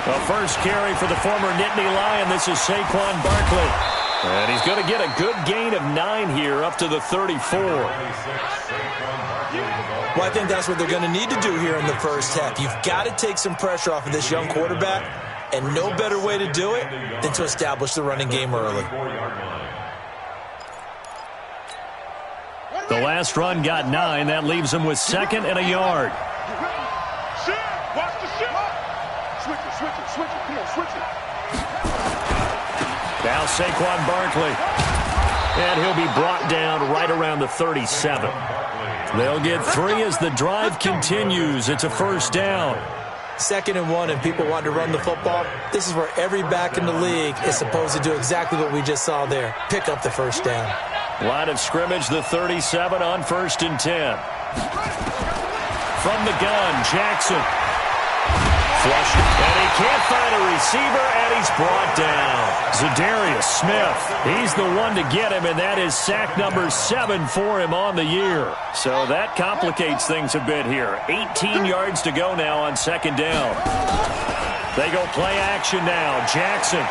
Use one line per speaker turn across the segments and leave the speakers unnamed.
A first carry for the former Nittany Lion. This is Saquon Barkley. And he's going to get a good gain of 9 here, up to the 34.
Well, I think that's what they're going to need to do here in the first half. You've got to take some pressure off of this young quarterback, and no better way to do it than to establish the running game early.
The last run got 9. That leaves him with 2nd and a yard.
Watch the shit. Switch it. Come on, switch it.
Now Saquon Barkley. And he'll be brought down right around the 37. They'll get 3 as the drive continues. It's a first down.
2nd and 1, and people want to run the football. This is where every back in the league is supposed to do exactly what we just saw there. Pick up the first down.
Line of scrimmage, the 37 on 1st and 10. From the gun, Jackson. Flush, and he can't find a receiver, and he's brought down. Zadarius Smith, he's the one to get him, and that is sack number 7 for him on the year. So that complicates things a bit here. 18 yards to go now on 2nd down. They go play action now. Jackson,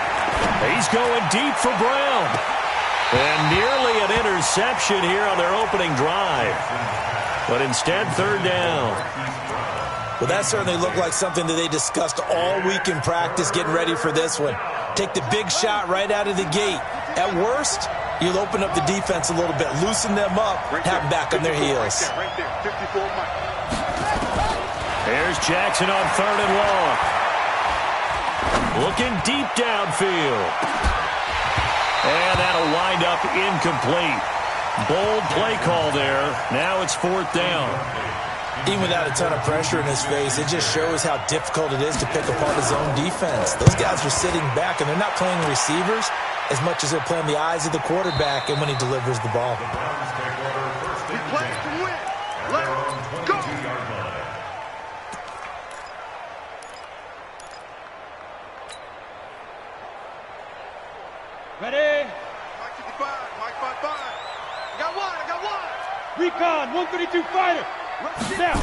he's going deep for Brown. And nearly an interception here on their opening drive. But instead, 3rd down.
Well, that certainly looked like something that they discussed all week in practice getting ready for this one. Take the big shot right out of the gate. At worst, you'll open up the defense a little bit, loosen them up, have them back on their heels.
There's Jackson on 3rd and long. Looking deep downfield. And that'll wind up incomplete. Bold play call there. Now it's 4th down.
Even without a ton of pressure in his face, it just shows how difficult it is to pick apart his own defense. Those guys are sitting back, and they're not playing receivers as much as they're playing the eyes of the quarterback and when he delivers the ball.
We play to win. Let's go.
Ready?
Mike 55. I got one.
Recon, 132 fighter. Now.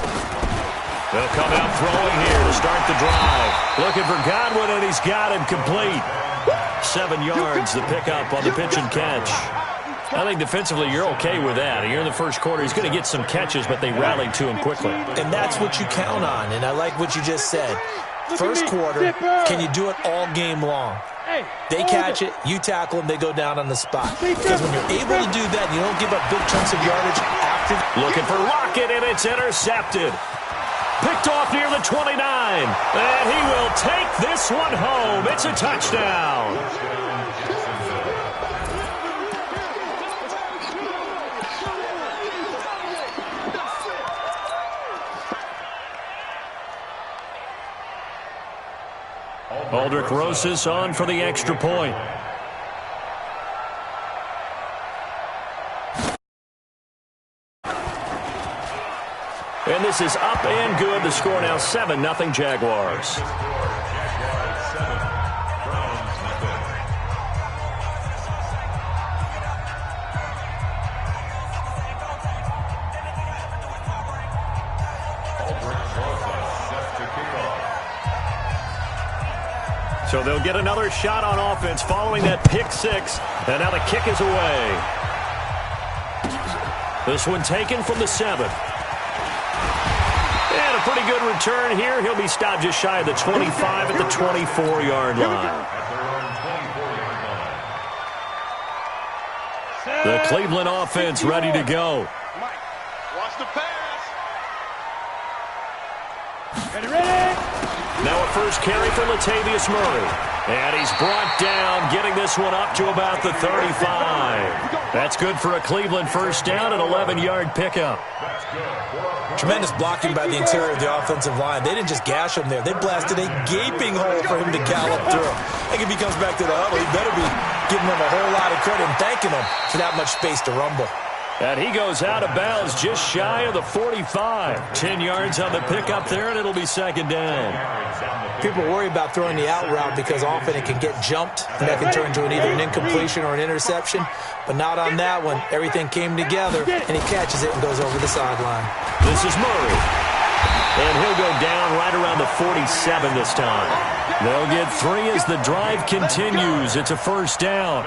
They'll come out throwing here to start the drive. Looking for Godwin, and he's got him complete. 7 yards, the pickup on the pitch and catch. I think defensively you're okay with that. Here in the first quarter, he's going to get some catches, but they rallied to him quickly.
And that's what you count on, and I like what you just said. First quarter, can you do it all game long? They catch it, you tackle them, they go down on the spot. Because when you're able to do that, you don't give up big chunks of yardage after.
Looking for Lockett, and it's intercepted. Picked off near the 29. And he will take this one home. It's a touchdown. Aldrich Rosas on for the extra point. And this is up and good. The score now 7-0 Jaguars. So they'll get another shot on offense following that pick 6. And now the kick is away. This one taken from the 7. And a pretty good return here. He'll be stopped just shy of the 25 at the 24-yard line. The Cleveland offense ready to go.
Mike, watch the pass.
Ready?
Now a first carry for Latavius Murray. And he's brought down, getting this one up to about the 35. That's good for a Cleveland first down, an 11-yard pickup.
Tremendous blocking by the interior of the offensive line. They didn't just gash him there. They blasted a gaping hole for him to gallop through. I think if he comes back to the huddle, he better be giving them a whole lot of credit and thanking them for that much space to rumble.
And he goes out of bounds just shy of the 45. 10 yards on the pickup there, and it'll be second down.
People worry about throwing the out route because often it can get jumped, and that can turn into either an incompletion or an interception. But not on that one. Everything came together, and he catches it and goes over the sideline.
This is Murray. And he'll go down right around the 47 this time. They'll get 3 as the drive continues. It's a first down.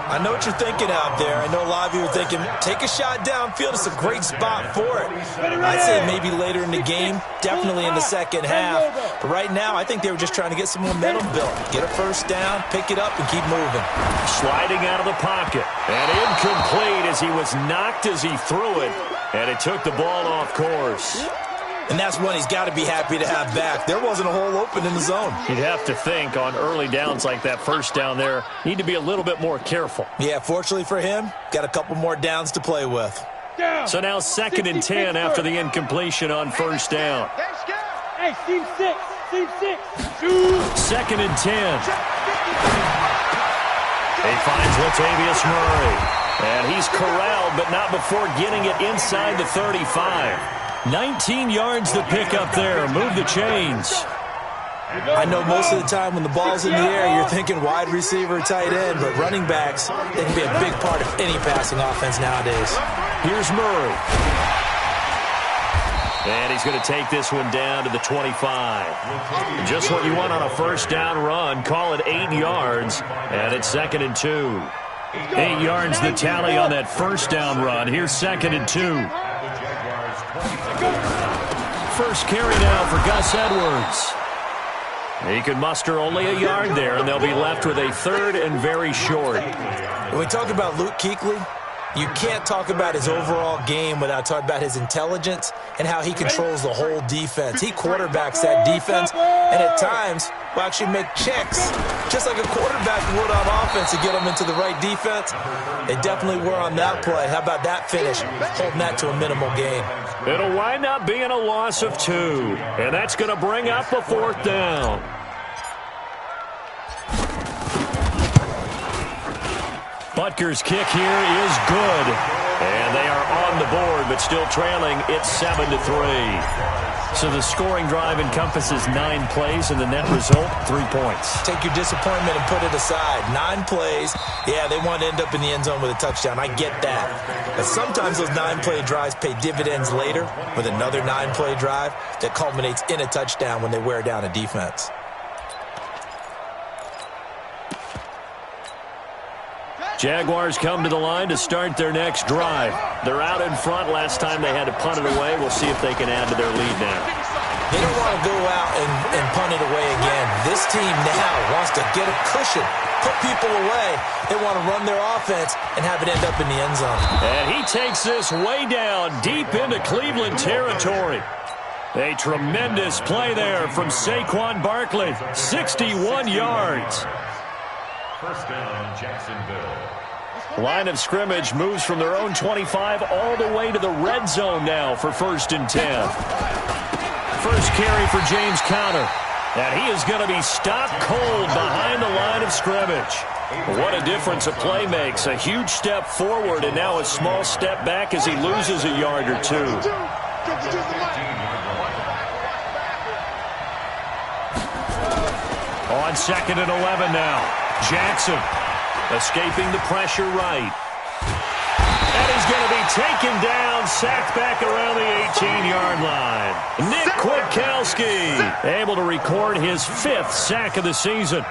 I know what you're thinking out there. I know a lot of you are thinking, take a shot downfield. It's a great spot for it. I'd say maybe later in the game, definitely in the second half. But right now, I think they were just trying to get some momentum built. Get a first down, pick it up, and keep moving.
Sliding out of the pocket. And incomplete as he was knocked as he threw it. And it took the ball off course.
And that's one he's got to be happy to have back. There wasn't a hole open in the zone.
You'd have to think on early downs like that first down there, need to be a little bit more careful.
Yeah, fortunately for him, got a couple more downs to play with.
So now 2nd and 10 after the incompletion on first down.
Hey, team 6. Team 6.
2nd and 10. He finds Latavius Murray. And he's corralled, but not before getting it inside the 35. 19 yards to pick up there. Move the chains.
I know most of the time when the ball's in the air, you're thinking wide receiver, tight end, but running backs, they can be a big part of any passing offense nowadays.
Here's Murray. And he's going to take this one down to the 25. Just what you want on a first down run. Call it 8 yards, and it's 2nd and 2. 8 yards the tally on that first down run. Here's 2nd and 2. First carry now for Gus Edwards. He can muster only a yard there, and they'll be left with a 3rd and very short.
When we talk about Luke Kuechly, you can't talk about his overall game without talking about his intelligence and how he controls the whole defense. He quarterbacks that defense, and at times will actually make checks, just like a quarterback would on offense to get them into the right defense. They definitely were on that play. How about that finish, holding that to a minimal gain?
It'll wind up being a loss of 2, and that's going to bring up a 4th down. Butker's kick here is good. And they are on the board, but still trailing. It's 7-3. So the scoring drive encompasses 9 plays, and the net result, 3 points.
Take your disappointment and put it aside. 9 plays. Yeah, they want to end up in the end zone with a touchdown. I get that. But sometimes those 9-play drives pay dividends later with another 9-play drive that culminates in a touchdown when they wear down a defense.
Jaguars come to the line to start their next drive. They're out in front. Last time they had to punt it away. We'll see if they can add to their lead now.
They don't want to go out and punt it away again. This team now wants to get a cushion, put people away. They want to run their offense and have it end up in the end zone.
And he takes this way down deep into Cleveland territory. A tremendous play there from Saquon Barkley. 61 yards.
First down, Jacksonville.
Line of scrimmage moves from their own 25 all the way to the red zone now for 1st and 10. First carry for James Conner. And he is going to be stopped cold behind the line of scrimmage. What a difference a play makes. A huge step forward and now a small step back as he loses a yard or 2. On 2nd and 11 now. Jackson escaping the pressure right. And he's going to be taken down, sacked back around the 18-yard line. Nick Kwiatkowski able to record his 5th sack of the season.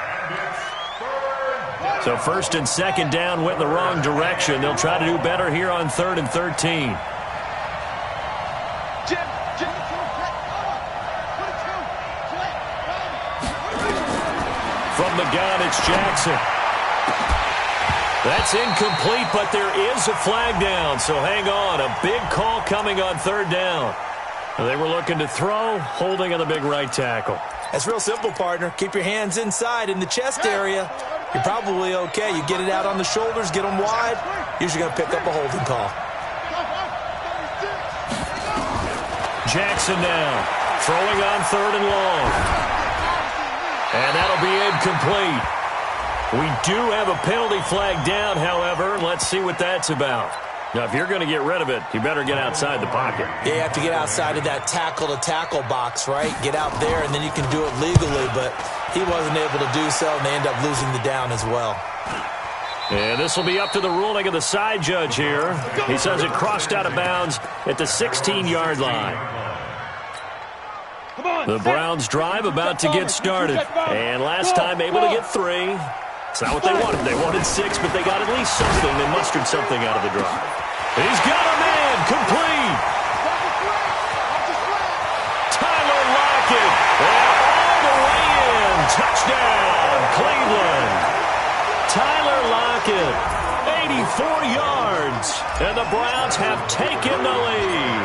So 1st and 2nd down went in the wrong direction. They'll try to do better here on 3rd and 13. From the gun, it's Jackson. That's incomplete, but there is a flag down, so hang on. A big call coming on 3rd down. They were looking to throw, holding on the big right tackle.
That's real simple, partner. Keep your hands inside in the chest area. You're probably okay. You get it out on the shoulders, get them wide. Usually going to pick up a holding call.
Jackson now, throwing on 3rd and long. And that'll be incomplete. We do have a penalty flag down, however. Let's see what that's about. Now, if you're going to get rid of it, you better get outside the pocket.
Yeah, you have to get outside of that tackle-to-tackle box, right? Get out there, and then you can do it legally. But he wasn't able to do so, and they end up losing the down as well.
And this will be up to the ruling of the side judge here. He says it crossed out of bounds at the 16-yard line. The Browns drive about to get started. And last time able to get 3. It's not what they wanted. They wanted 6, but they got at least something. They mustered something out of the drive. He's got a man. Complete. Tyler Lockett. And all the way in. Touchdown, Cleveland. Tyler Lockett. 84 yards. And the Browns have taken the lead.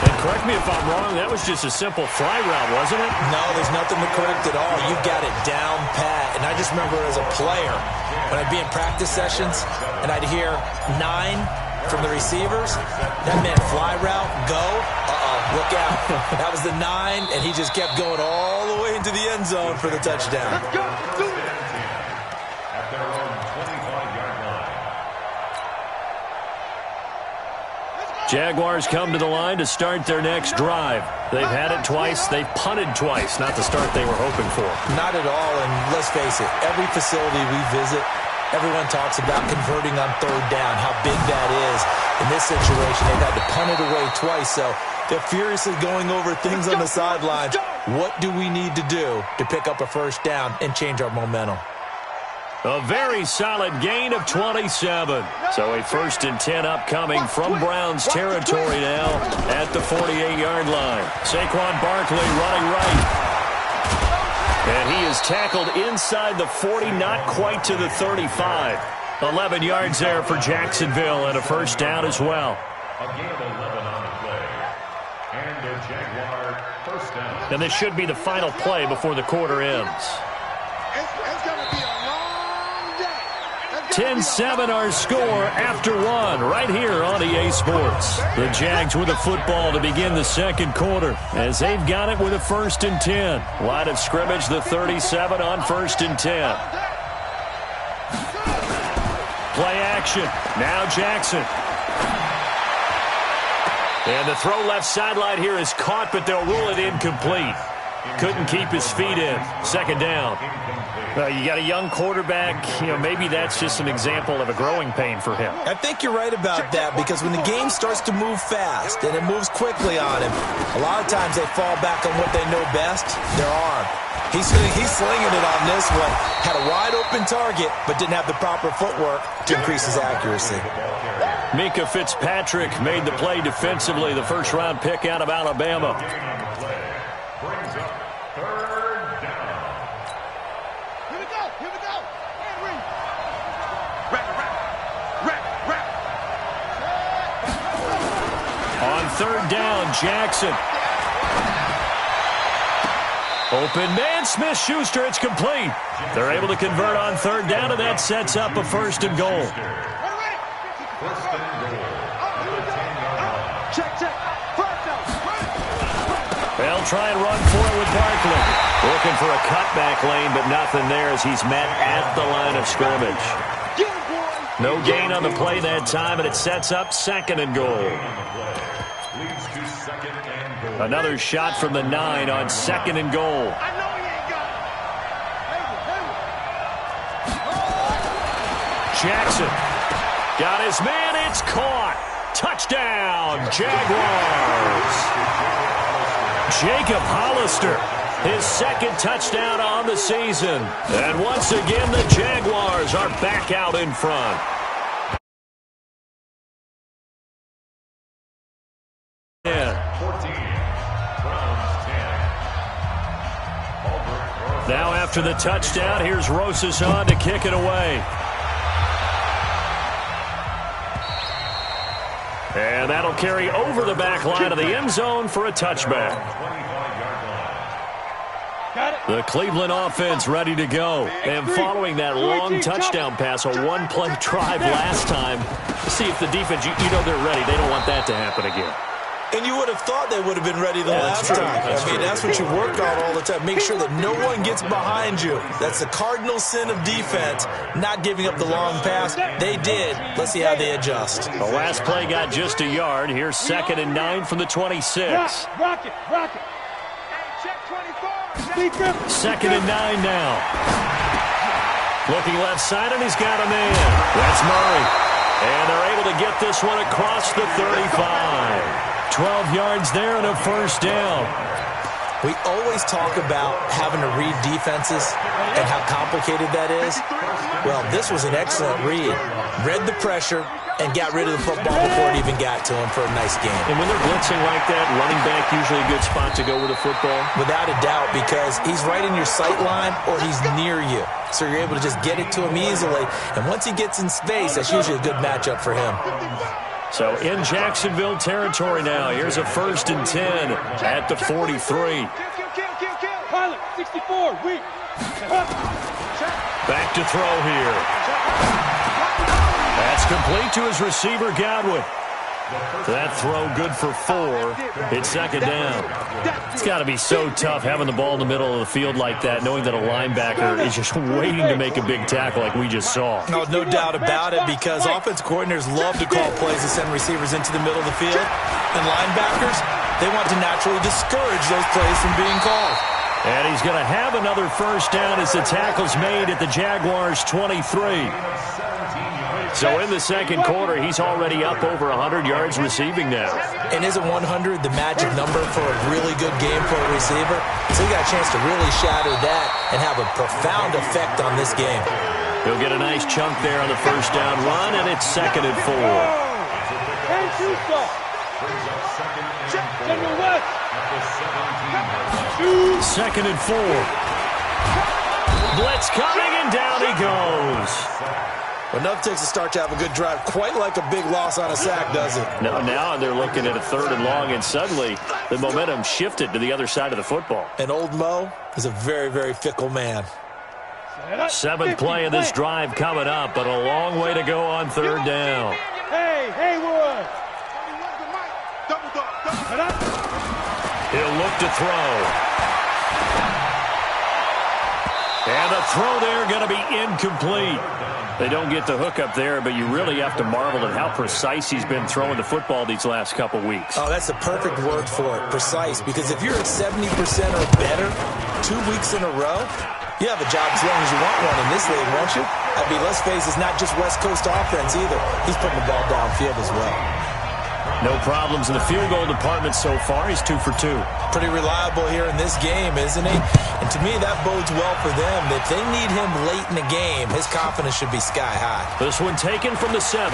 And correct me if I'm wrong, that was just a simple fly route, wasn't it?
No, there's nothing to correct at all. You got it down pat. And I just remember as a player, when I'd be in practice sessions, and I'd hear 9 from the receivers, that meant fly route, go, look out. That was the 9, and he just kept going all the way into the end zone for the touchdown.
Let's go. Do it.
At their own 25-yard line.
Jaguars come to the line to start their next drive. They've had it twice. They've punted twice. Not the start they were hoping for.
Not at all, and let's face it, every facility we visit, everyone talks about converting on 3rd down, how big that is. In this situation, they've had to punt it away twice, so they're furiously going over things on the sidelines. What do we need to do to pick up a 1st down and change our momentum?
A very solid gain of 27. So a 1st and 10 upcoming from Browns territory now at the 48-yard line. Saquon Barkley running right. And he is tackled inside the 40, not quite to the 35. 11 yards there for Jacksonville and a 1st down as well.
A gain of 11 on the play. And a Jaguar 1st down.
And this should be the final play before the quarter ends.
It's going to be a long day.
10-7 our score after 1 right here on EA Sports. The Jags with a football to begin the 2nd quarter as they've got it with a 1st and 10. Line of scrimmage, the 37 on 1st and 10. Play action. Now Jackson. And the throw left sideline here is caught, but they'll rule it incomplete. Couldn't keep his feet in. 2nd down. You got a young quarterback. Maybe that's just an example of a growing pain for him.
I think you're right about that because when the game starts to move fast and it moves quickly on him, a lot of times they fall back on what they know best, their arm. He's slinging it on this one. Had a wide open target, but didn't have the proper footwork to increase his accuracy.
Mika Fitzpatrick made the play defensively, the 1st-round pick out of Alabama.
Brings up 3rd down.
Here we go. And read. Wrap.
On 3rd down, Jackson. Open man, Smith-Schuster, it's complete. They're able to convert on 3rd down, and that sets up a 1st and goal.
1st and goal.
Check.
They'll try and run for it with Barkley. Looking for a cutback lane, but nothing there as he's met at the line of scrimmage. No gain on the play that time, and it sets up 2nd and goal.
Leads to 2nd and goal.
Another shot from the 9 on 2nd and goal.
I know he ain't got it.
Jackson got his man. It's caught. Touchdown, Jaguars. Jacob Hollister, his 2nd touchdown on the season. And once again, the Jaguars are back out in front. Now after the touchdown, here's Rosas on to kick it away. And that'll carry over the back line of the end zone for a touchback. The Cleveland offense ready to go. And following that long touchdown pass, a one-play drive last time, see if the defense, you know they're ready. They don't want that to happen again.
And you would have thought they would have been ready the last time. That's what you work on all the time. Make sure that no one gets behind you. That's the cardinal sin of defense, not giving up the long pass. They did. Let's see how they adjust.
The last play got just a yard. Here's 2nd and 9 from the 26.
Rock it.
Check 24.
2nd and 9 now. Looking left side, and he's got a man. That's Murray. And they're able to get this one across the 35. 12 yards there and a first down.
We always talk about having to read defenses and how complicated that is. Well, this was an excellent read. Read the pressure and got rid of the football before it even got to him for a nice game.
And when they're blitzing like that, running back usually a good spot to go with the football?
Without a doubt, because he's right in your sight line or he's near you. So you're able to just get it to him easily. And once he gets in space, that's usually a good matchup for him.
So in Jacksonville territory now. Here's a 1st and 10 at the 43.
Pilot, 64, weak.
Back to throw here. That's complete to his receiver, Godwin. That throw good for 4. It's 2nd down. It's got to be so tough having the ball in the middle of the field like that, knowing that a linebacker is just waiting to make a big tackle like we just saw.
No doubt about it, because offense coordinators love to call plays and send receivers into the middle of the field. And linebackers, they want to naturally discourage those plays from being called.
And he's going to have another first down as the tackle's made at the Jaguars' 23. So in the second quarter, he's already up over 100 yards receiving now.
And isn't 100 the magic number for a really good game for a receiver? So he got a chance to really shatter that and have a profound effect on this game.
He'll get a nice chunk there on the first down run, and it's 2nd and 4.
And General West.
2nd and 4. Blitz coming, and down he goes.
Enough takes a start to have a good drive, quite like a big loss on a sack, does it?
Now they're looking at a 3rd and long, and suddenly the momentum shifted to the other side of the football.
And old Mo is a very, very fickle man.
7th play of this drive coming up, but a long way to go on 3rd down.
Hey, Haywood.
He'll look to throw. And the throw there going to be incomplete. They don't get the hook up there, but you really have to marvel at how precise he's been throwing the football these last couple weeks.
Oh, that's the perfect word for it, precise, because if you're at 70% or better 2 weeks in a row, you have a job as long as you want one in this league, won't you? I mean, let's face it, it's not just West Coast offense either. He's putting the ball downfield as well.
No problems in the field goal department so far. He's 2 for 2.
Pretty reliable here in this game, isn't he? And to me, that bodes well for them. If they need him late in the game, his confidence should be sky high.
This one taken from the 7.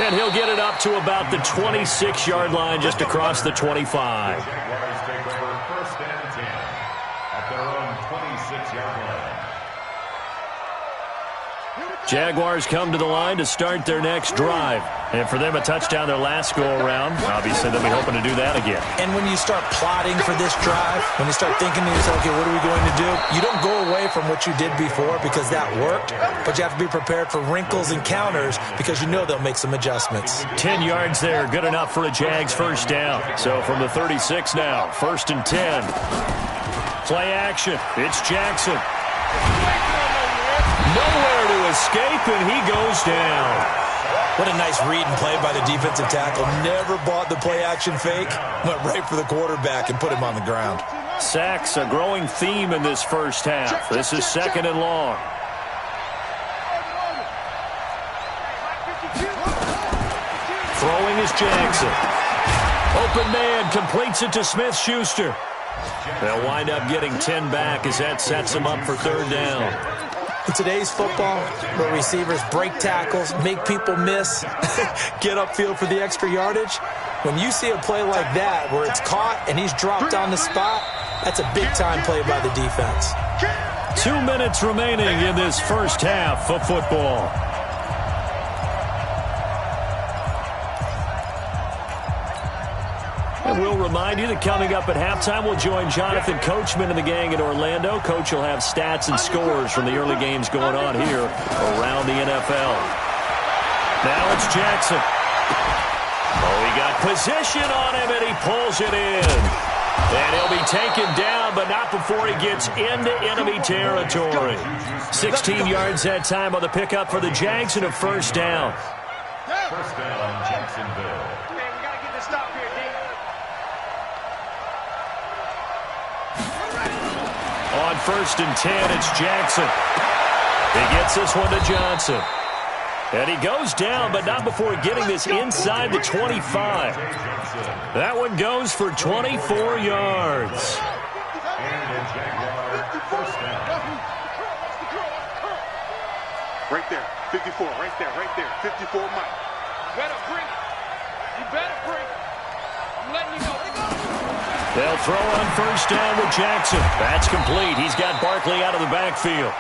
And he'll get it up to about the 26-yard line, just across the 25.
Jaguars take over 1st and 10 at their own 26-yard line.
Jaguars come to the line to start their next drive. And for them, a touchdown their last go-around. Obviously, they'll be hoping to do that again.
And when you start plotting for this drive, when you start thinking to yourself, okay, what are we going to do? You don't go away from what you did before because that worked, but you have to be prepared for wrinkles and counters because you know they'll make some adjustments.
10 yards there, good enough for a Jags first down. So from the 36 now, 1st and 10. Play action. It's Jackson. Nowhere to escape, and he goes down.
What a nice read and play by the defensive tackle. Never bought the play-action fake. Went right for the quarterback and put him on the ground.
Sacks, a growing theme in this first half. This is 2nd and long. Throwing is Jackson. Open man, completes it to Smith-Schuster. They'll wind up getting 10 back as that sets them up for 3rd down.
In today's football, where receivers break tackles, make people miss, get upfield for the extra yardage, when you see a play like that where it's caught and he's dropped on the spot, that's a big-time play by the defense.
2 minutes remaining in this first half of football. And we'll remind you that coming up at halftime, we'll join Jonathan Coachman and the gang in Orlando. Coach will have stats and scores from the early games going on here around the NFL. Now it's Jackson. Oh, he got position on him, and he pulls it in. And he'll be taken down, but not before he gets into enemy territory. 16 yards that time on the pickup for the Jags and a first down.
First down, Jacksonville.
On 1st and 10, it's Jackson. He gets this one to Johnson. And he goes down, but not before getting this inside the 25. That one goes for 24 yards.
And a Jaguar first down.
Right there, 54, right there, 54 Mike.
Better bring it. You better bring it. I'm letting you know.
They'll throw on first down with Jackson. That's complete. He's got Barkley out of the backfield.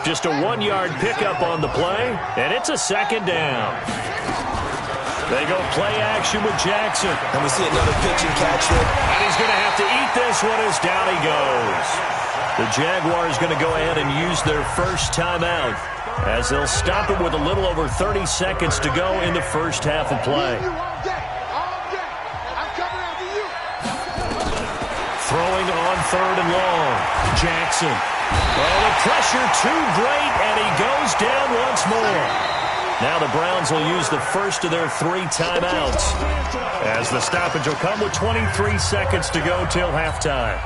Just a 1-yard pickup on the play, and it's a second down. They go play action with Jackson.
And we see another pitch and catch there.
And he's going to have to eat this one as down he goes. The Jaguars going to go ahead and use their first timeout as they'll stop it with a little over 30 seconds to go in the first half of play. Throwing on third and long. Jackson. Oh, the pressure too great, and he goes down once more. Now the Browns will use the first of their 3 timeouts as the stoppage will come with 23 seconds to go till halftime.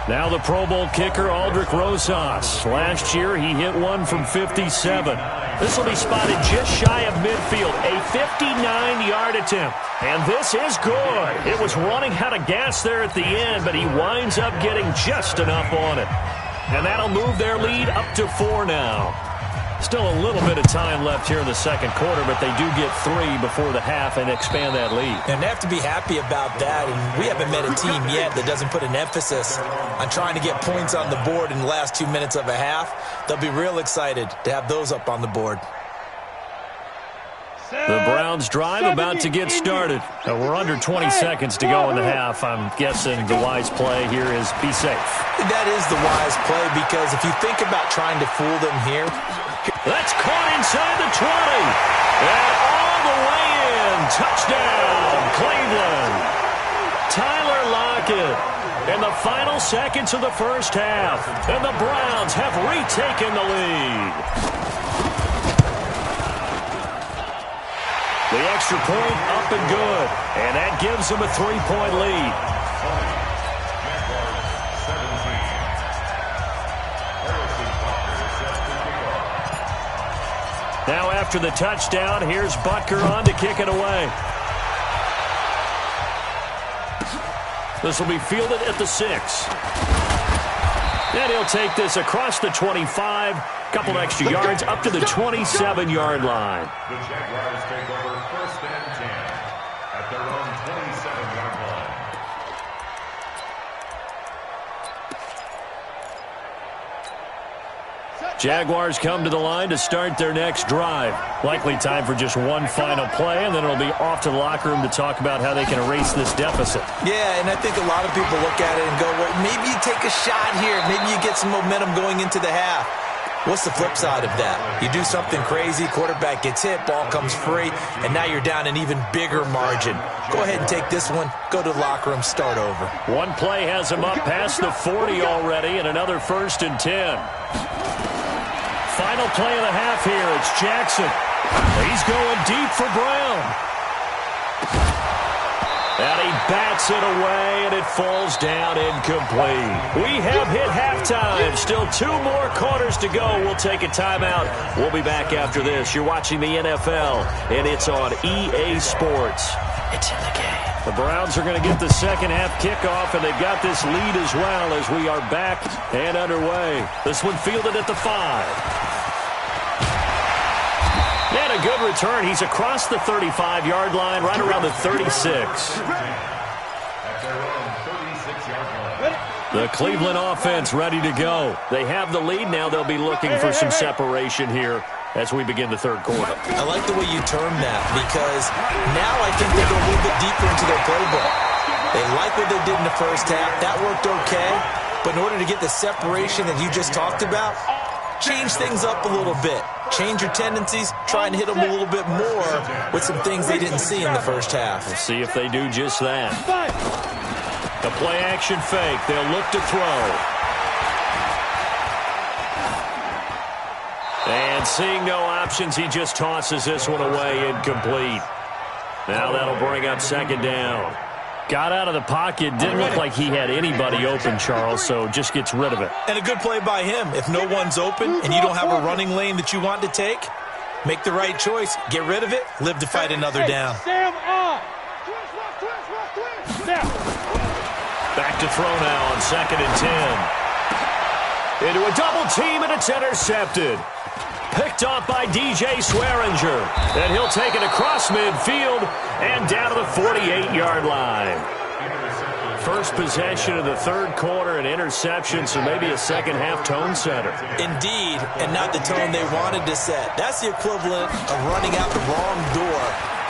Now the Pro Bowl kicker, Aldrick Rosas. Last year, he hit one from 57. This will be spotted just shy of midfield, a 59-yard attempt. And this is good. It was running out of gas there at the end, but he winds up getting just enough on it. And that'll move their lead up to 4 now. Still a little bit of time left here in the second quarter, but they do get 3 before the half and expand that lead.
And they have to be happy about that. And we haven't met a team yet that doesn't put an emphasis on trying to get points on the board in the last 2 minutes of a half. They'll be real excited to have those up on the board.
The Browns drive about to get started. We're under 20 seconds to go in the half. I'm guessing the wise play here is be safe.
That is the wise play because if you think about trying to fool them here.
That's caught inside the 20. And all the way in. Touchdown, Cleveland. Tyler Lockett in the final seconds of the first half. And the Browns have retaken the lead. The extra point up and good. And that gives them a 3-point lead. Now after the touchdown, here's Butker on to kick it away. This will be fielded at the 6. And he'll take this across the 25, couple extra yards up to the 27-yard line.
The Jaguars take over first and 10 at their own 27-yard line.
Jaguars come to the line to start their next drive. Likely time for just one final play, and then it'll be off to the locker room to talk about how they can erase this deficit.
Yeah, and I think a lot of people look at it and go, well, maybe you take a shot here. Maybe you get some momentum going into the half. What's the flip side of that? You do something crazy, quarterback gets hit, ball comes free, and now you're down an even bigger margin. Go ahead and take this one, go to the locker room, start over.
One play has him up past the 40 already, and another 1st and 10. Final play of the half here. It's Jackson. He's going deep for Brown. And he bats it away, and it falls down incomplete. We have hit halftime. Still 2 more quarters to go. We'll take a timeout. We'll be back after this. You're watching the NFL, and it's on EA Sports. It's in the game. The Browns are going to get the second half kickoff, and they've got this lead as well as we are back and underway. This one fielded at the 5. And a good return. He's across the 35-yard line, right around the 36. The Cleveland offense ready to go. They have the lead now. They'll be looking for some separation here as we begin the third quarter.
I like the way you term that because now I think they go a little bit deeper into their playbook. They like what they did in the first half. That worked okay. But in order to get the separation that you just talked about, change things up a little bit. Change your tendencies. Try and hit them a little bit more with some things they didn't see in the first half.
We'll see if they do just that. The play-action fake. They'll look to throw. And seeing no options, he just tosses this one away incomplete. Now that'll bring up second down. Got out of the pocket. Didn't look like he had anybody open, Charles, so just gets rid of it.
And a good play by him. If no one's open and you don't have a running lane that you want to take, Make the right choice. Get rid of it. Live to fight another down.
Sam on. Now.
Back to throw now on 2nd and 10. Into a double team, and it's intercepted. Picked off by DJ Swearinger. And he'll take it across midfield and down to the 48-yard line. First possession of the third quarter, an interception, so maybe a second-half tone setter.
Indeed, and not the tone they wanted to set. That's the equivalent of running out the wrong door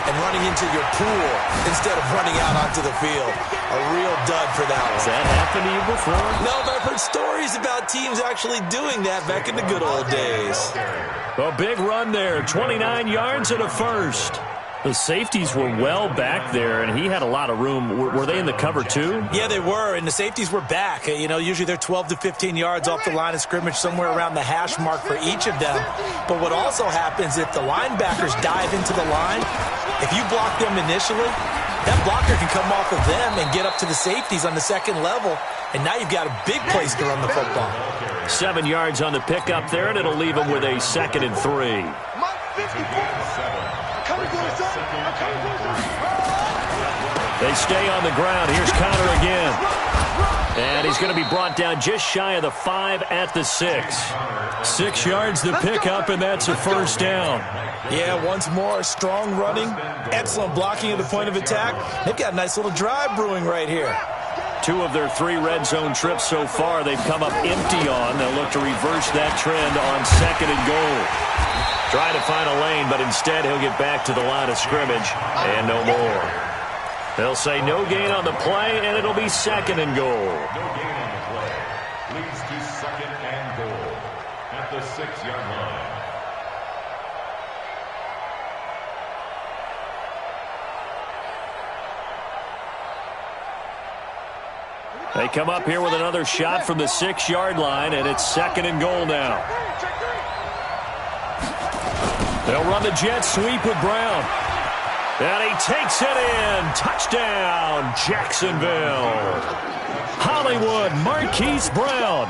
and running into your pool instead of running out onto the field. A real dud for that one.
Has that happened to you before?
No, but I've heard stories about teams actually doing that back in the good old days.
A big run there, 29 yards and a first. The safeties were well back there, and he had a lot of room. Were they in the cover too?
Yeah, they were, and the safeties were back. You know, usually they're 12 to 15 yards off the line of scrimmage, somewhere around the hash mark for each of them. But what also happens if the linebackers dive into the line, if you block them initially, that blocker can come off of them and get up to the safeties on the second level, and now you've got a big place to run the football.
7 yards on the pickup there, and it'll leave them with a 2nd and 3. They stay on the ground. Here's Connor again. And he's going to be brought down just shy of the 5 at the 6. 6 yards the pickup, and that's a first down.
Yeah, once more, strong running, excellent blocking at the point of attack. They've got a nice little drive brewing right here.
2 of their 3 red zone trips so far they've come up empty on. They'll look to reverse that trend on 2nd and goal. Trying to find a lane, but instead he'll get back to the line of scrimmage and no more. They'll say no gain on the play, and it'll be 2nd and goal.
No gain on the play. Leads to 2nd and goal at the 6-yard line.
They come up here with another shot from the 6-yard line, and it's 2nd and goal now. They'll run the jet sweep with Brown. And he takes it in. Touchdown, Jacksonville. Hollywood Marquise Brown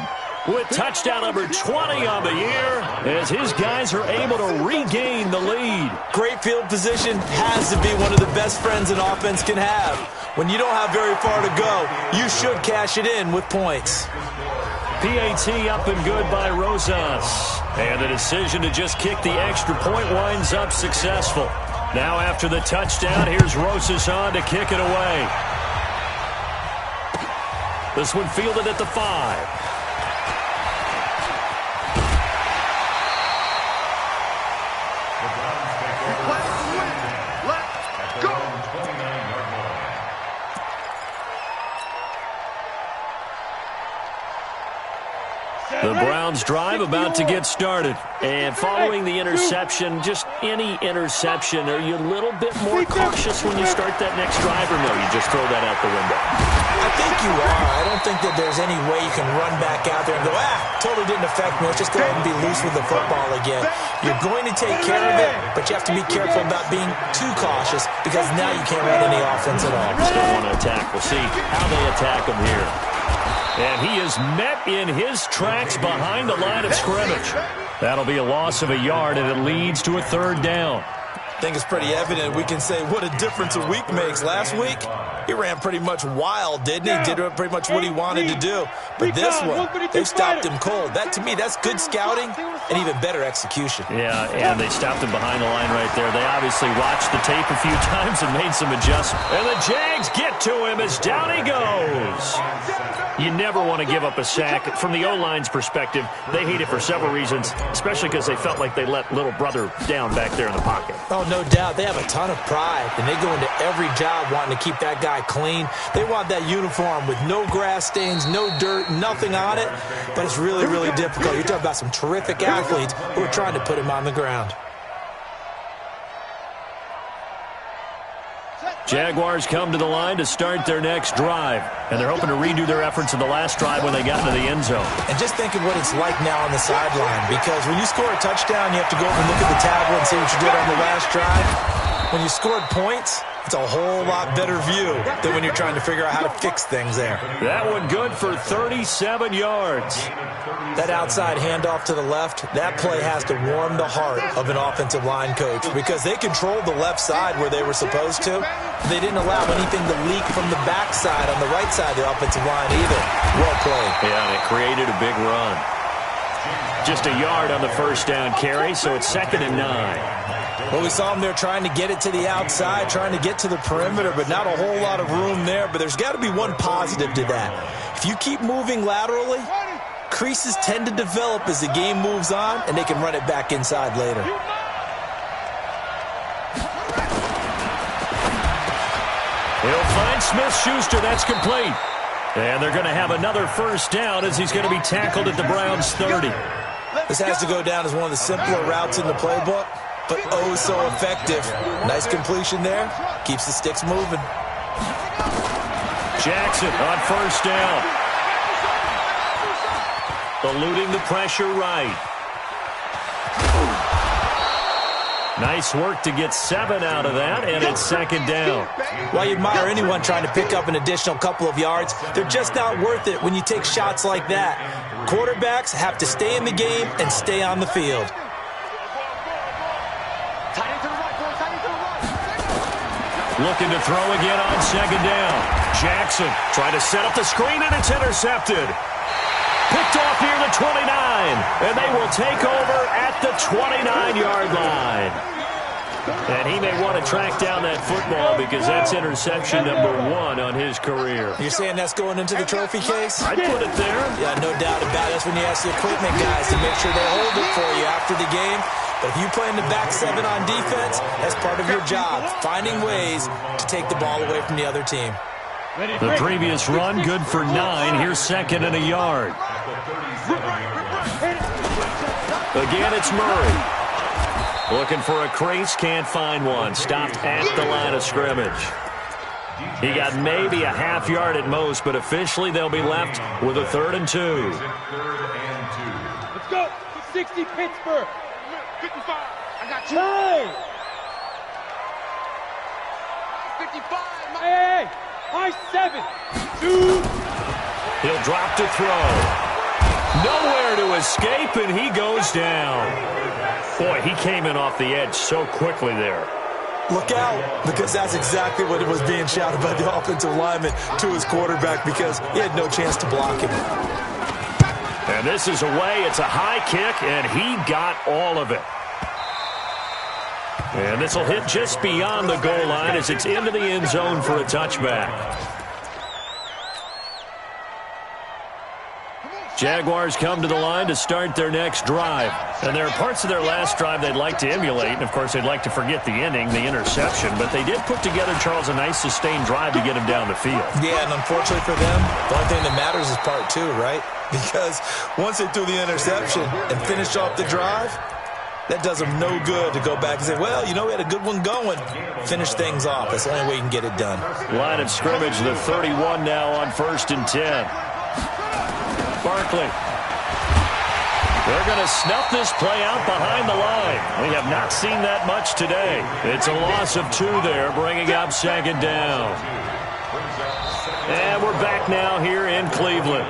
with touchdown number 20 on the year as his guys are able to regain the lead.
Great field position has to be one of the best friends an offense can have. When you don't have very far to go, you should cash it in with points.
PAT up and good by Rosas. And the decision to just kick the extra point winds up successful. Now after the touchdown, here's Rosas on to kick it away. This one fielded at the 5. The Browns drive about to get started. And following the interception, just any interception, are you a little bit more cautious when you start that next drive, or no, you just throw that out the window?
I think you are. I don't think that there's any way you can run back out there and go, totally didn't affect me. Let's just go ahead and be loose with the football again. You're going to take care of it, but you have to be careful about being too cautious because now you can't run any offense at all.
Still want to attack. We'll see how they attack him here. And he is met in his tracks behind the line of scrimmage. That'll be a loss of a yard, and it leads to a 3rd down.
I think it's pretty evident. We can say what a difference a week makes. Last week, he ran pretty much wild, didn't he? Did pretty much what he wanted to do. But this one, they stopped him cold. That, to me, that's good scouting and even better execution.
Yeah, and they stopped him behind the line right there. They obviously watched the tape a few times and made some adjustments. And the Jags get to him as down he goes. You never want to give up a sack. From the O-line's perspective, they hate it for several reasons, especially because they felt like they let little brother down back there in the pocket.
Oh, no doubt. They have a ton of pride, and they go into every job wanting to keep that guy clean. They want that uniform with no grass stains, no dirt, nothing on it, but it's really, really difficult. You're talking about some terrific athletes who are trying to put him on the ground.
Jaguars come to the line to start their next drive, and they're hoping to redo their efforts in the last drive when they got into the end zone.
And just think of what it's like now on the sideline, because when you score a touchdown, you have to go over and look at the tablet and see what you did on the last drive. When you scored points, It's a whole lot better view than when you're trying to figure out how to fix things there.
That one good for 37 yards.
That outside handoff to the left, that play has to warm the heart of an offensive line coach because they controlled the left side where they were supposed to. They didn't allow anything to leak from the backside on the right side of the offensive line either. Well played.
Yeah, and it created a big run. Just a yard on the first down carry, so it's 2nd and 9.
Well, we saw them there trying to get it to the outside, trying to get to the perimeter, but not a whole lot of room there. But there's got to be one positive to that. If you keep moving laterally, creases tend to develop as the game moves on, and they can run it back inside later.
He'll find Smith-Schuster. That's complete. And they're going to have another first down as he's going to be tackled at the Browns' 30.
This has to go down as one of the simpler routes in the playbook, but oh so effective. Nice completion there. Keeps the sticks moving.
Jackson on first down. Eluding the pressure right. Nice work to get 7 out of that, and it's 2nd down.
While you admire anyone trying to pick up an additional couple of yards, they're just not worth it when you take shots like that. Quarterbacks have to stay in the game and stay on the field.
Looking to throw again on 2nd down. Jackson trying to set up the screen, and it's intercepted. Picked off near the 29, and they will take over at the 29-yard line. And he may want to track down that football because that's interception number 1 on his career.
You're saying that's going into the trophy case?
I'd put it there.
Yeah, no doubt about it. That's when you ask the equipment guys to make sure they hold it for you after the game. But if you play in the back 7 on defense, that's part of your job, finding ways to take the ball away from the other team.
The previous run, good for 9. Here's 2nd and a yard. Again, it's Murray. Looking for a crease, can't find one. Stopped at the line of scrimmage. He got maybe a half yard at most, but officially they'll be left with a 3rd and 2.
Let's go. 60 Pittsburgh. 55. I got you. 55. Hey, high 7. 2.
He'll drop to throw. Nowhere to escape, and he goes down. Boy, he came in off the edge so quickly there.
Look out, because that's exactly what it was being shouted by the offensive lineman to his quarterback because he had no chance to block him.
And this is away. It's a high kick, and he got all of it. And this will hit just beyond the goal line as it's into the end zone for a touchback. Jaguars come to the line to start their next drive. And there are parts of their last drive they'd like to emulate. And, of course, they'd like to forget the ending, the interception. But they did put together, Charles, a nice sustained drive to get him down the field.
Yeah, and unfortunately for them, the only thing that matters is part 2, right? Because once they threw the interception and finished off the drive, that does them no good to go back and say, well, you know, we had a good one going. Finish things off. That's the only way you can get it done.
Line of scrimmage, the 31 now on 1st and 10. Barkley. They're going to snuff this play out behind the line. We have not seen that much today. It's a loss of 2 there, bringing up 2nd down. And we're back now here in Cleveland.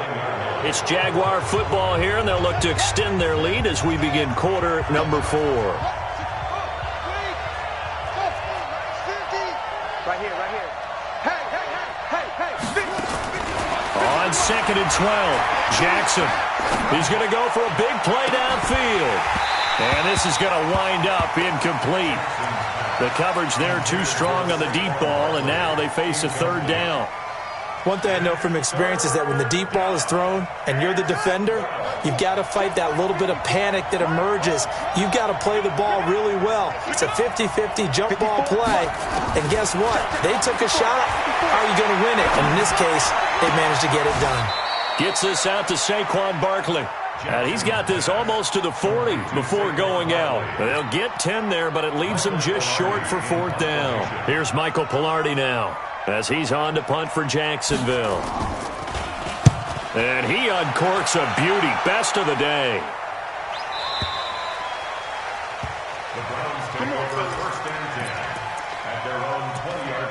It's Jaguar football here, and they'll look to extend their lead as we begin quarter number 4.
Right here. Hey.
On 2nd and 12, Jackson. He's going to go for a big play downfield. And this is going to wind up incomplete. The coverage there too strong on the deep ball, and now they face a 3rd down.
One thing I know from experience is that when the deep ball is thrown and you're the defender, you've got to fight that little bit of panic that emerges. You've got to play the ball really well. It's a 50-50 jump ball play. And guess what? They took a shot. How are you going to win it? And in this case, they managed to get it done.
Gets this out to Saquon Barkley. And he's got this almost to the 40 before going out. They'll get 10 there, but it leaves them just short for 4th down. Here's Michael Pilardi now as he's on to punt for Jacksonville. And he uncorks a beauty. Best of the day.
The Browns take over 1st and 10 at their own 20-yard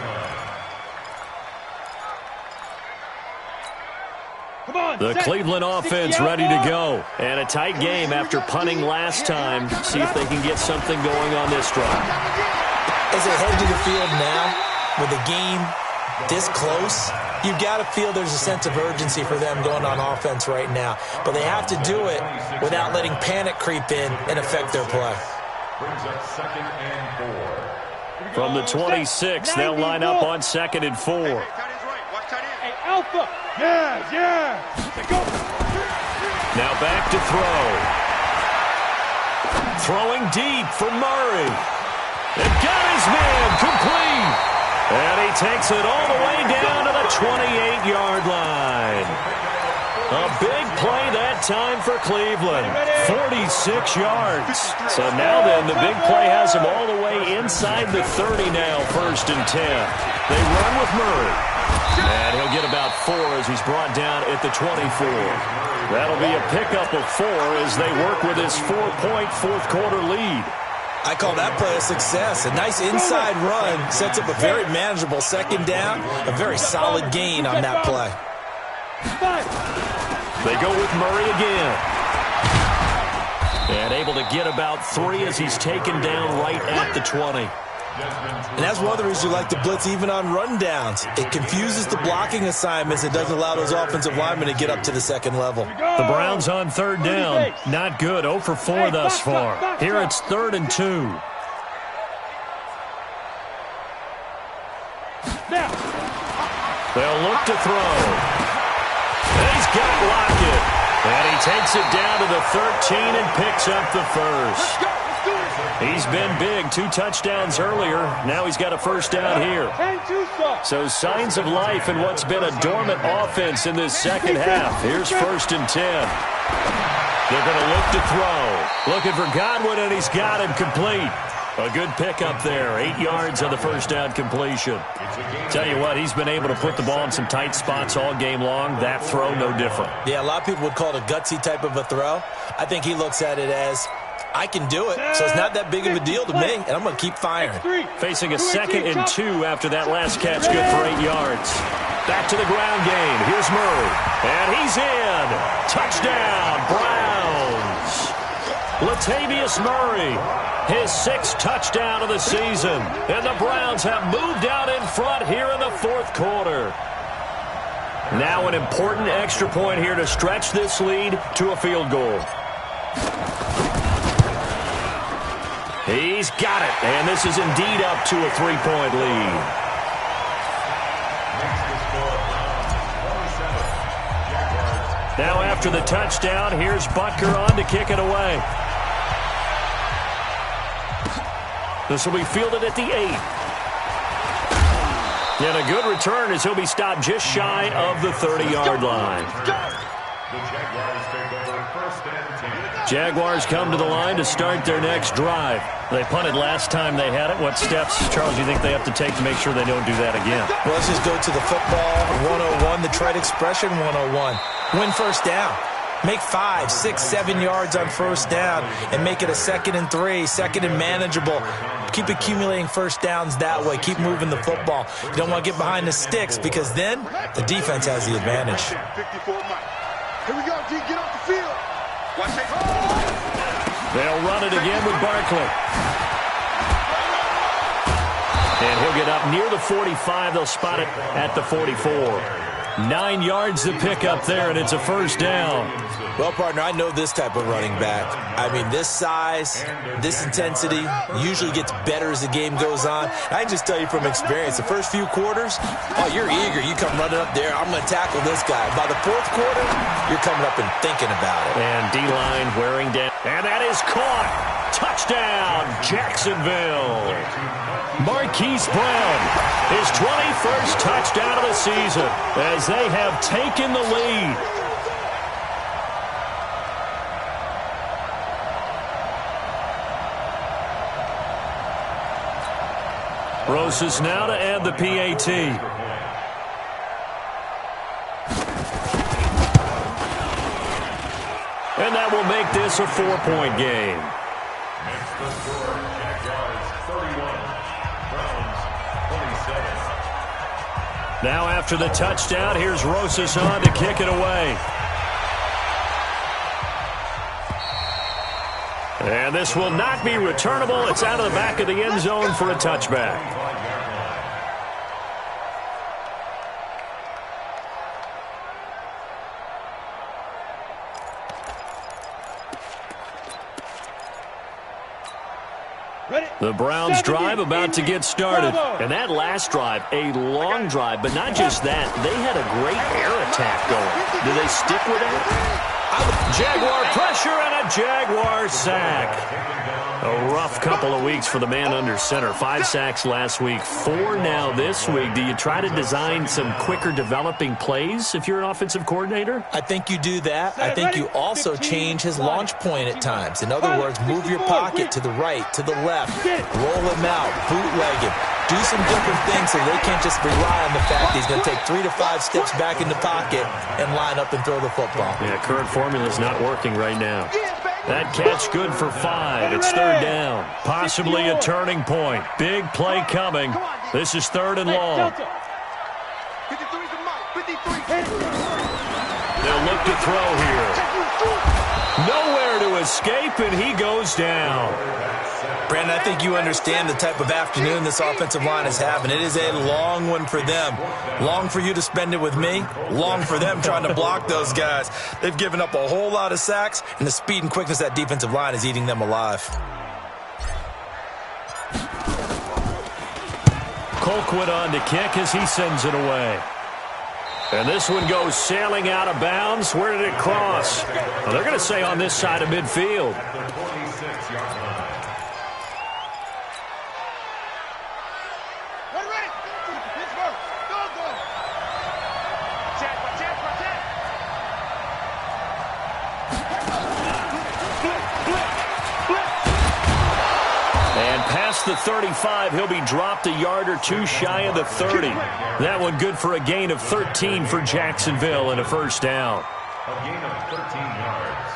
The Cleveland offense ready to go. And a tight game after punting last time. See if they can get something going on this drive.
As they head to the field now, with the game this close, you've got to feel there's a sense of urgency for them going on offense right now. But they have to do it without letting panic creep in and affect their play.
Brings up 2nd and 4.
From the 26, they'll line up on 2nd and 4.
Hey, Alpha. Yeah.
Now back to throw. Throwing deep for Murray. And got his man complete. And he takes it all the way down to the 28-yard line. A big play that time for Cleveland. 46 yards. So now then, the big play has him all the way inside the 30 now, 1st and 10. They run with Murray. And he'll get about 4 as he's brought down at the 24. That'll be a pickup of 4 as they work with his 4-point fourth-quarter lead.
I call that play a success. A nice inside run sets up a very manageable 2nd down. A very solid gain on that play.
They go with Murray again. And able to get about 3 as he's taken down right at the 20.
And that's one of the reasons you like to blitz even on rundowns. It confuses the blocking assignments. It doesn't allow those offensive linemen to get up to the 2nd level.
The Browns on 3rd down. Not good. 0 for 4 thus far. Here it's 3rd and 2. They'll look to throw. And he's got Lockett. And he takes it down to the 13 and picks up the 1st. He's been big. 2 touchdowns earlier. Now he's got a 1st down here. So signs of life in what's been a dormant offense in this 2nd half. Here's 1st and 10. They're going to look to throw. Looking for Godwin, and he's got him complete. A good pickup there. 8 yards on the 1st down completion. Tell you what, he's been able to put the ball in some tight spots all game long. That throw, no different.
Yeah, a lot of people would call it a gutsy type of a throw. I think he looks at it as, I can do it, so it's not that big of a deal to me, and I'm going to keep firing.
Facing a 2nd and 2 after that last catch, good for 8 yards. Back to the ground game. Here's Murray, and he's in. Touchdown, Browns. Latavius Murray, his 6th touchdown of the season, and the Browns have moved out in front here in the 4th quarter. Now an important extra point here to stretch this lead to a field goal. He's got it, and this is indeed up to a 3-point lead. Now after the touchdown, here's Butker on to kick it away. This will be fielded at the 8. And a good return as he'll be stopped just shy of the 30-yard line.
The Jaguars take over 1st and 10.
Jaguars come to the line to start their next drive. They punted last time they had it. What steps, Charles, do you think they have to take to make sure they don't do that again?
Well, let's just go to the football 101, the trade expression 101. Win 1st down. Make 5, 6, 7 yards on 1st down and make it a 2nd and 3, 2nd and manageable. Keep accumulating 1st downs that way. Keep moving the football. You don't want to get behind the sticks because then the defense has the advantage.
Here we go, D. Get off the field. Watch it.
They'll run it again with Barkley. And he'll get up near the 45. They'll spot it at the 44. 9 yards to pick up there, and it's a 1st down.
Well, partner, I know this type of running back. I mean, this size, this intensity usually gets better as the game goes on. I can just tell you from experience, the first few quarters, oh, you're eager. You come running up there, I'm going to tackle this guy. By the 4th quarter, you're coming up and thinking about it.
And D-line wearing down. And that is caught. Touchdown, Jacksonville. Marquise Brown, his 21st touchdown of the season as they have taken the lead. Rosas now to add the PAT. And that will make this a 4-point game.
Makes the score Jaguars 31, Browns 27.
Now after the touchdown, here's Rosas on to kick it away. And this will not be returnable. It's out of the back of the end zone for a touchback. The Browns drive about to get started. And that last drive, a long drive, but not just that. They had a great air attack going. Do they stick with that? Jaguar pressure and a Jaguar sack. A rough couple of weeks for the man under center. 5 sacks last week, 4 now this week. Do you try to design some quicker developing plays if you're an offensive coordinator?
I think you do that. I think you also change his launch point at times. In other words, move your pocket to the right, to the left, roll him out, bootleg him. Do some different things so they can't just rely on the fact that he's going to take 3 to 5 steps back in the pocket and line up and throw the football.
Yeah, current formula is not working right now. That catch good for 5. It's 3rd down. Possibly a turning point. Big play coming. This is 3rd and long. They'll look to throw here. Nowhere to escape, and he goes down.
Brandon, I think you understand the type of afternoon this offensive line is having. It is a long one for them. Long for you to spend it with me. Long for them trying to block those guys. They've given up a whole lot of sacks, and the speed and quickness of that defensive line is eating them alive.
Colquitt on to kick as he sends it away. And this one goes sailing out of bounds. Where did it cross? Well, they're going to say on this side of midfield. The 35, he'll be dropped a yard or 2 shy of the 30. That one good for a gain of 13 for Jacksonville and a 1st down.
A gain of 13 yards.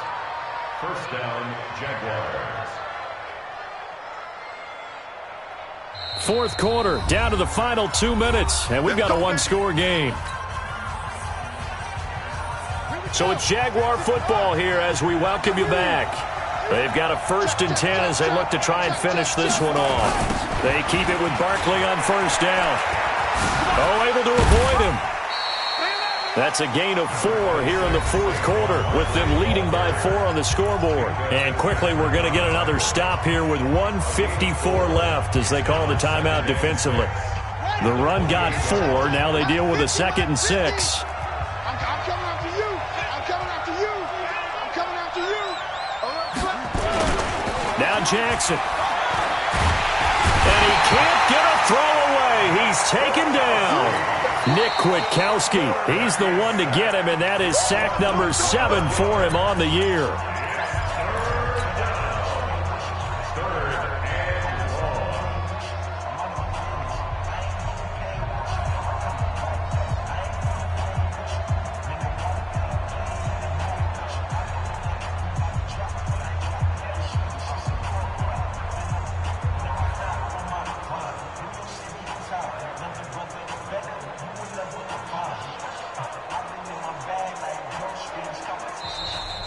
1st down, Jaguars.
4th quarter, down to the final 2 minutes, and we've got a 1-score game. So it's Jaguar football here as we welcome you back. They've got a 1st and 10 as they look to try and finish this one off. They keep it with Barkley on 1st down. Oh, able to avoid him. That's a gain of 4 here in the 4th quarter with them leading by 4 on the scoreboard. And quickly we're going to get another stop here with 1:54 left as they call the timeout defensively. The run got 4. Now they deal with a 2nd and 6. Now Jackson. And he can't get a throw away. He's taken down. Nick Kwiatkowski, he's the one to get him, and that is sack number 7 for him on the year.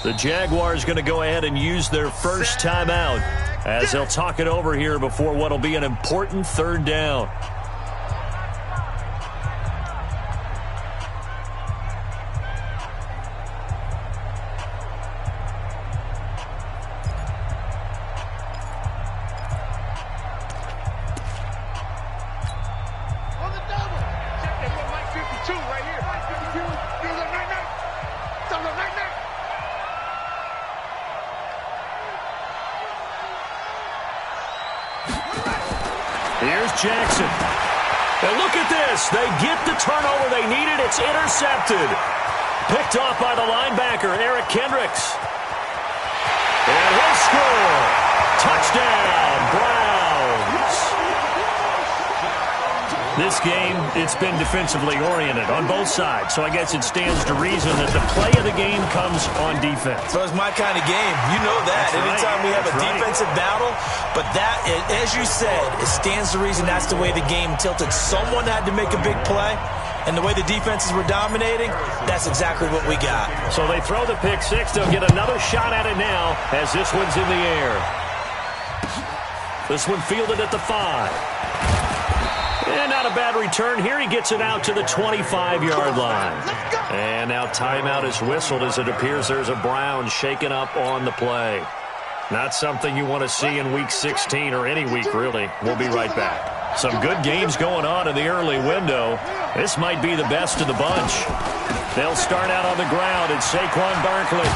The Jaguars going to go ahead and use their 1st timeout as they'll talk it over here before what will be an important 3rd down. Here's Jackson. And look at this. They get the turnover they needed. It's intercepted. Picked off by the linebacker, Eric Kendricks. And he'll score. Touchdown, Browns. This game, it's been defensively oriented on both sides, so I guess it stands to reason that the play of the game comes on defense.
So it's my kind of game. You know that. Anytime we have a defensive battle, but that, as you said, it stands to reason that's the way the game tilted. Someone had to make a big play, And the way the defenses were dominating, that's exactly what we got.
So they throw the pick six. They'll get another shot at it now as this one's in the air. This one fielded at the 5. And not a bad return here. He gets it out to the 25-yard line. And now timeout is whistled as it appears there's a Brown shaken up on the play. Not something you want to see in Week 16 or any week, really. We'll be right back. Some good games going on in the early window. This might be the best of the bunch. They'll start out on the ground, and Saquon Barkley.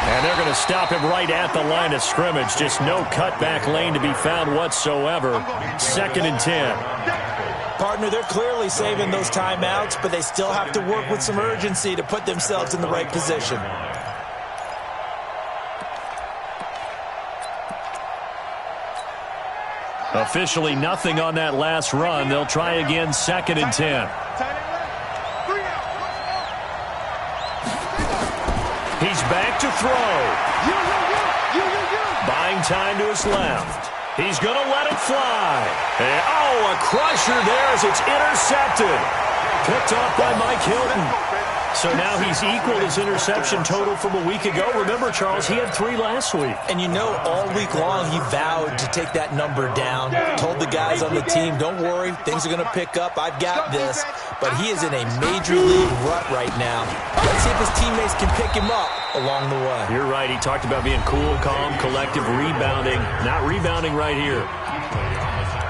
And they're going to stop him right at the line of scrimmage. Just no cutback lane to be found whatsoever. 2nd and 10.
Partner, they're clearly saving those timeouts, but they still have to work with some urgency to put themselves in the right position.
Officially nothing on that last run. They'll try again, 2nd and 10. He's back to throw. Buying time to his left. He's going to let it fly. And, a crusher there as it's intercepted. Picked off by Mike Hilton. So now he's equaled his interception total from a week ago. Remember, Charles, he had 3 last week.
And you know, all week long he vowed to take that number down. Told the guys on the team, don't worry, things are going to pick up. I've got this. But he is in a major league rut right now. Let's see if his teammates can pick him up along the way.
You're right. He talked about being cool, calm, collective, rebounding. Not rebounding right here.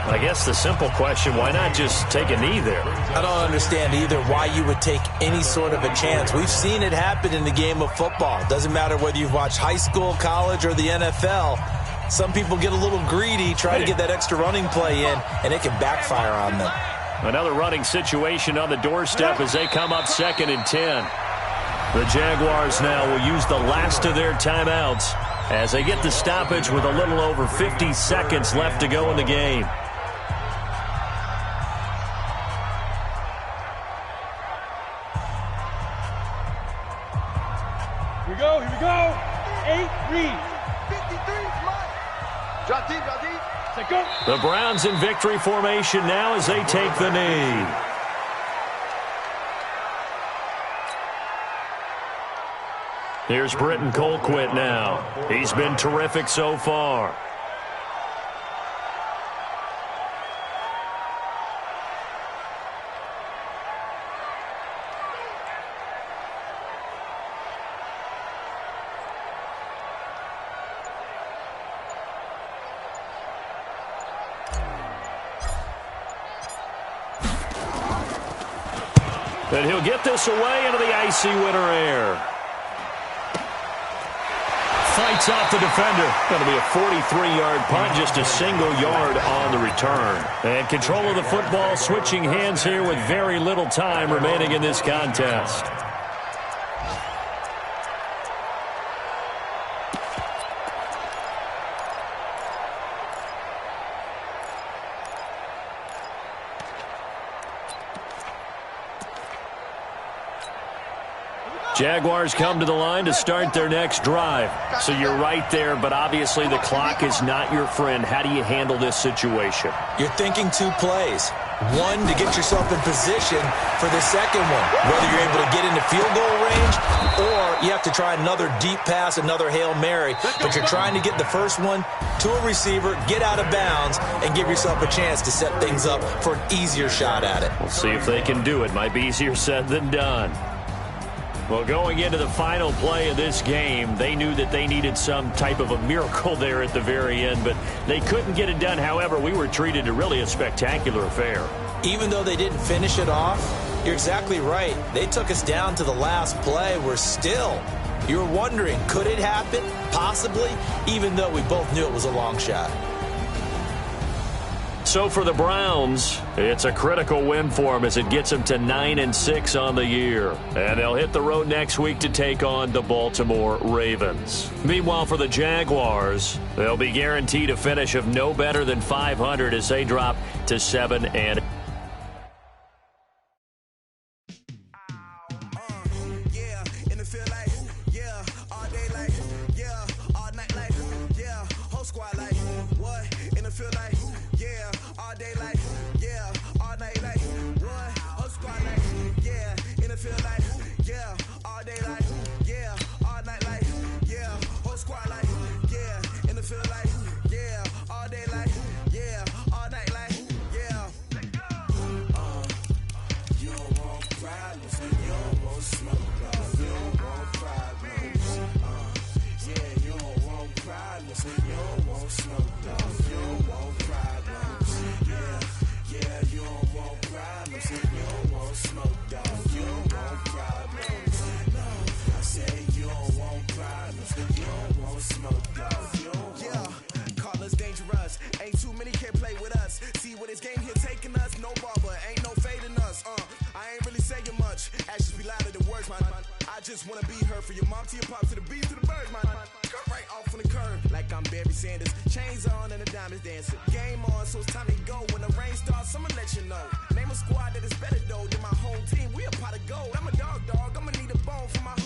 I guess the simple question, why not just take a knee there?
I don't understand either why you would take any sort of a chance. We've seen it happen in the game of football. Doesn't matter whether you've watched high school, college, or the NFL. Some people get a little greedy, try to get that extra running play in, and it can backfire on them.
Another running situation on the doorstep as they come up 2nd and 10. The Jaguars now will use the last of their timeouts as they get the stoppage with a little over 50 seconds left to go in the game.
Here we go. 8 reads. 53, drop deep. Say go.
The Browns in victory formation now as they take the knee. Here's Britton Colquitt now. He's been terrific so far. And he'll get this away into the icy winter air. Fights off the defender. Going to be a 43-yard punt, just a single yard on the return. And control of the football switching hands here with very little time remaining in this contest. Jaguars come to the line to start their next drive. So you're right there, but obviously the clock is not your friend. How do you handle this situation?
You're thinking 2 plays. One, to get yourself in position for the second one, whether you're able to get into field goal range or you have to try another deep pass, another Hail Mary. But you're trying to get the first one to a receiver, get out of bounds, and give yourself a chance to set things up for an easier shot at it.
We'll see if they can do it. Might be easier said than done. Well, going into the final play of this game, they knew that they needed some type of a miracle there at the very end, but they couldn't get it done. However, we were treated to really a spectacular affair.
Even though they didn't finish it off, you're exactly right. They took us down to the last play. We're still, you were wondering, could it happen? Possibly, even though we both knew it was a long shot.
So for the Browns, it's a critical win for them as it gets them to 9-6 on the year. And they'll hit the road next week to take on the Baltimore Ravens. Meanwhile, for the Jaguars, they'll be guaranteed a finish of no better than 500 as they drop to 7-8.
All day like, yeah, all night like, what? Whole squad like, just wanna be her. For your mom to your pop to the beat to the bird, man. Cut right off on the curve, like I'm Barry Sanders. Chains on and the diamonds dancing. Game on, so it's time to go. When the rain starts, I'ma let you know. Name a squad that is better though than my home team. We a pot of gold. I'm a dog, I'ma need a bone for my